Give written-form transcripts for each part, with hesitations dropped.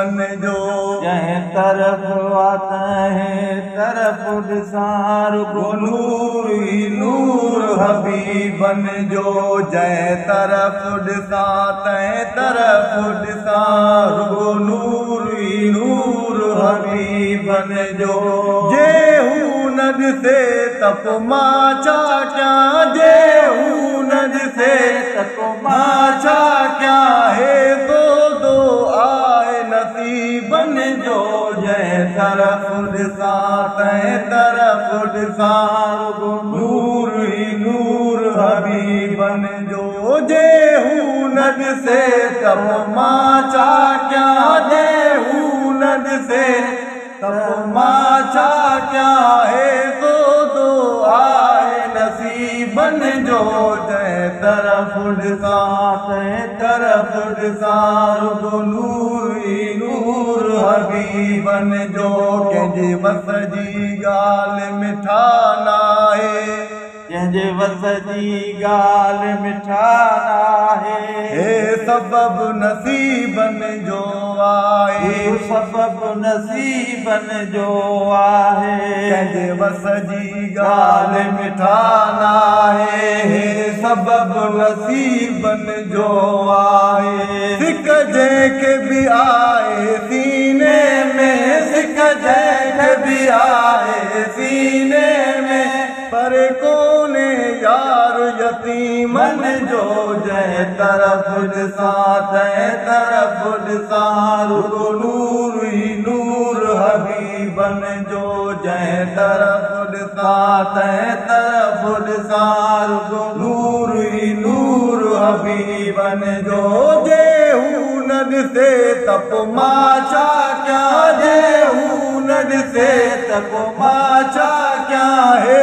बन जो जंहिं तरफ़ तंहिं तरफ़ ॾिसां रुॻो नूर ई नूर हबीब बन जो जंहिं तरफ़ ॾिसां तंहिं तरफ़ ॾिसां रुॻो नूर ई नूर हबीब बन जो जे हू न ॾिसे त पोइ मां छा कयां जे हू न ॾिसे त पोइ मां छा कयां हे दो आए नसीबन जो जंहिं तरफ़ ॾिसां तंहिं तरफ़ ॾिसां रुॻो नूर ई नूर हबीबन जो जे हू न ॾिसे त पोइ मां छा कयां जे हू न ॾिसे त पोइ मां छा कयां हे दो आए नसीबन जो जंहिं तरफ़ ॾिसां तंहिं तरफ़ ॾिसां रुॻो नूर ई नूर हबीबन जो कंहिंजे वस जी ॻाल्हि मिठा नाहे जंहिंजे वस जी ॻाल्हि मिठा नाहे हे सबबु नसीबन जो आहे सबबु नसीबन जो आहे कंहिंजे वस जी ॻाल्हि मिठा नाहे हे सबबु नसीबन जो आहे सिक जंहिंखे बि आहे सीने में सिक जंहिंखे बि आहे सीने में पर कोने यार यतीमन जो जंहिं तरफ़ ॾिसां तंहिं तरफ़ ॾिसां रुॻो नूर ई नूर हबीबन जो जंहिं तरफ़ ॾिसां तंहिं तरफ़ ॾिसां रुॻो नूर ई नूर हबीबन जो जे हू न ॾिसे त पोइ मां छा कयां जे हू न ॾिसे त पोइ मां छा कयां हे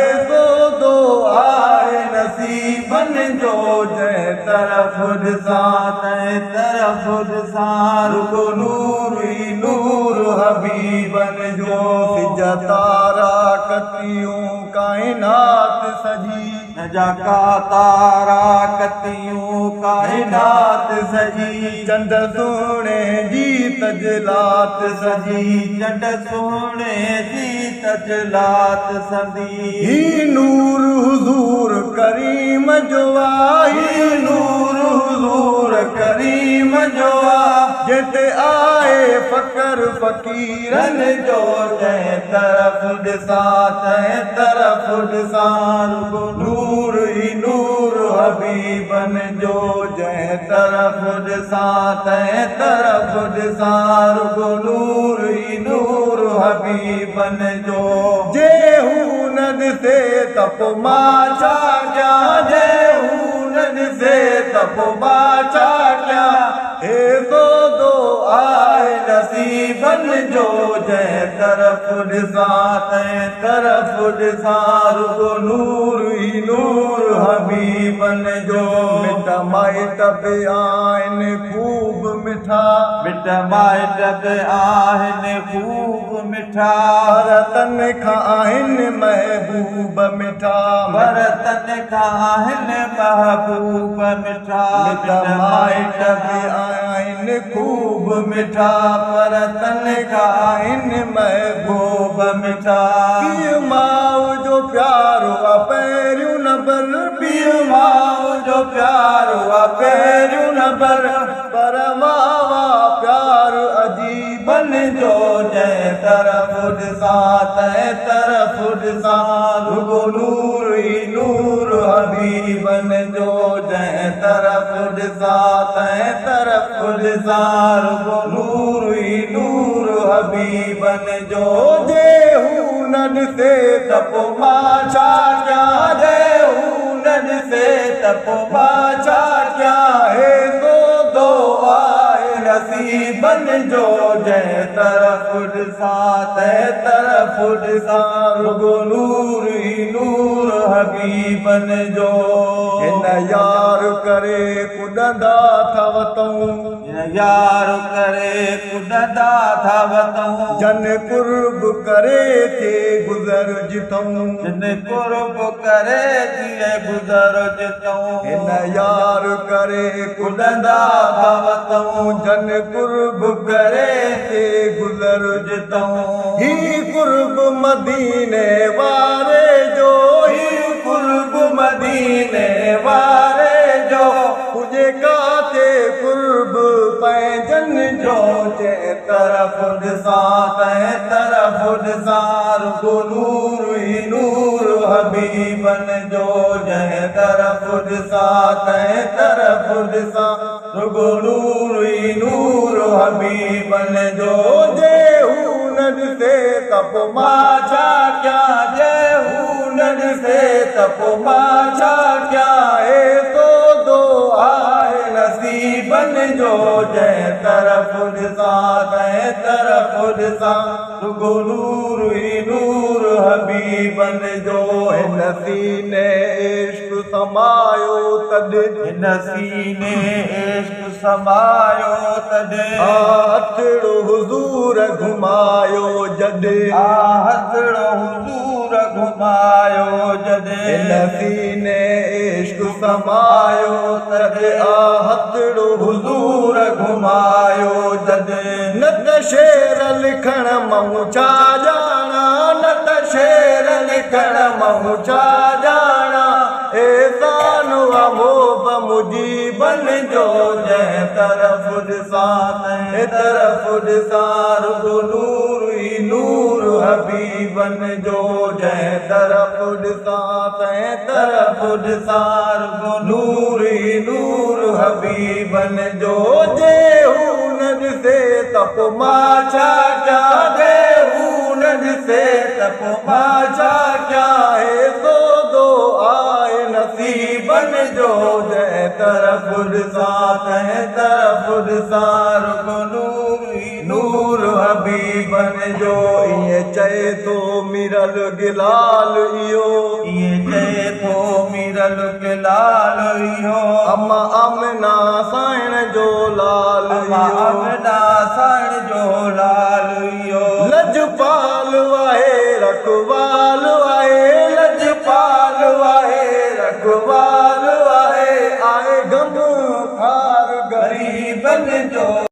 दो आए नसीबन जो जंहिं तरफ़ ॾिसां तंहिं तरफ़ ॾिसां रुॻो नूर ई नूर हबीबन जो सिज तारा कतियूं काइनात सजी जा का तारा कतियूं काइनात सजी चंड सोणे जी तजलात सजी चंड सोणे जी तजलात सदी ही नूर हुज़ूर करीम जो आहे नूर हुज़ूर करीम जो आहे जिते आहे फ़क़्र फ़क़ीरन जो जंहिं तरफ़ ॾिसां तंहिं तरफ़ ॾिसां रुॻो नूर ई नूर हबीबन जो जंहिं तरफ़ ॾिसां तंहिं तरफ़ ॾिसां रुॻो नूर ई नूर हबीबन जो जे हू न ॾिसे त पोइ मां छा कयां जे हू न ॾिसे त पोइ मां छा कयां हे दो आए नसीबन जो जंहिं तरफ़ ॾिसां तंहिं तरफ़ ॾिसां रुॻो नूर ई नूर हबीबन जो मिट माइट बि आहिनि ख़ूब मिठा मिट माइट बि आहिनि ख़ूब मिठा भरतन खां आहिनि महबूब मिठा भरतन खां आहिनि महबूब मिठा मिट माइट बि आहिनि ख़ूब मिठा भरतन खां आहिनि महबूब मिठा पीउ माउ जो प्यारो आहे पहिरियों नंबर पीउ माउ जो प्यारो आहे पहिरियों नंबर पर मावा प्यार अजीबन जो जंहिं तरफ़ ॾिसां तंहिं तरफ़ ॾिसां रुॻो नूर ई नूर हबीबन जो जंहिं तरफ़ ॾिसां तंहिं तरफ़ ॾिसां रुॻो नूर ई नूर हबीबन जो जे हू न ॾिसे त पोइ मां छा कयां जे हू न ॾिसे त पोइ मां छा कयां हे दो आए नसीबन जो जंहिं तरफ़ ॾिसां तंहिं तरफ़ ॾिसां रुॻो नूर ई नूर हबीबन जो हिन यार करे कुॾंदा अथव तूं यार करे कुॾंदा था वतऊं जन कुर्ब करे थे गुज़र जितऊं जिन कुर्ब करे थिए गुज़र जितऊं हिन यार करे कुॾंदा था वतऊं जन कुर्ब करे थे गुज़र जितऊं ही कुर्ब मदीने वारे जो ही कुर्ब मदीने वारे जो तुझे काथे कुर्ब पैजन जो जे तरफ़ ॾिसां तंहिं तरफ़ ॾिसां रुॻो नूर ई नूर हबीबन जो जंहिं तरफ़ ॾिसां तंहिं तरफ़ ॾिसां रुॻो नूर ई नूर हबीबन जो जे हू न ॾिसे त पोइ मां छा कयां जे हू न ॾिसे त पोइ मां छा कयां ए सौदो आहे नसीबन जो जंहिं तरफ़ ॾिसां तंहिं तरफ़ ॾिसां रुॻो नूर ई नूर हबीबन जो हिन सीने इश्क समायो तॾहिं हिन सीने इश्क समायो तॾहिं हथड़ो हुज़ूर घुमायो जॾहिं हथड़ो हुज़ूर घुमायो जॾहिं हिन सीने इश्क समायो तॾहिं हथड़ो हुज़ूर घुमायो जॾहिं न त शेर लिखण मूं छा ॼाणा न त शेर लिखण मूं छा ॼाणा एहसान मोब मुजीबन जो जंहिं तरफ़ ॾिसां तंहिं तरफ़ ॾिसां रुॻो नूर ई नूर हबीबन जो जंहिं तरफ़ ॾिसां तंहिं तरफ़ ॾिसां रुॻो नूर ई नूर हबीबन जो जे हू न ॾिसे त पोइ मां छा कयां जे हू न ॾिसे त पोइ मां छा कयां हे सौदो आहे नसीबन जो जंहिं तरफ़ ॾिसां तंहिं तरफ़ ॾिसां रुॻो नूर ई नूर हबीबन जो ईअं चए थो मिरल गिलाल इहो ईअं चए थो मिरल गिलाल इहो अम्मा आमना साइण जो लाल इहो आमना साइण जो लाल इहो लजपाल वाहे रखवाल वाहे लजपाल वाहे रखवाल वाहे आए गम खार गरीबन जो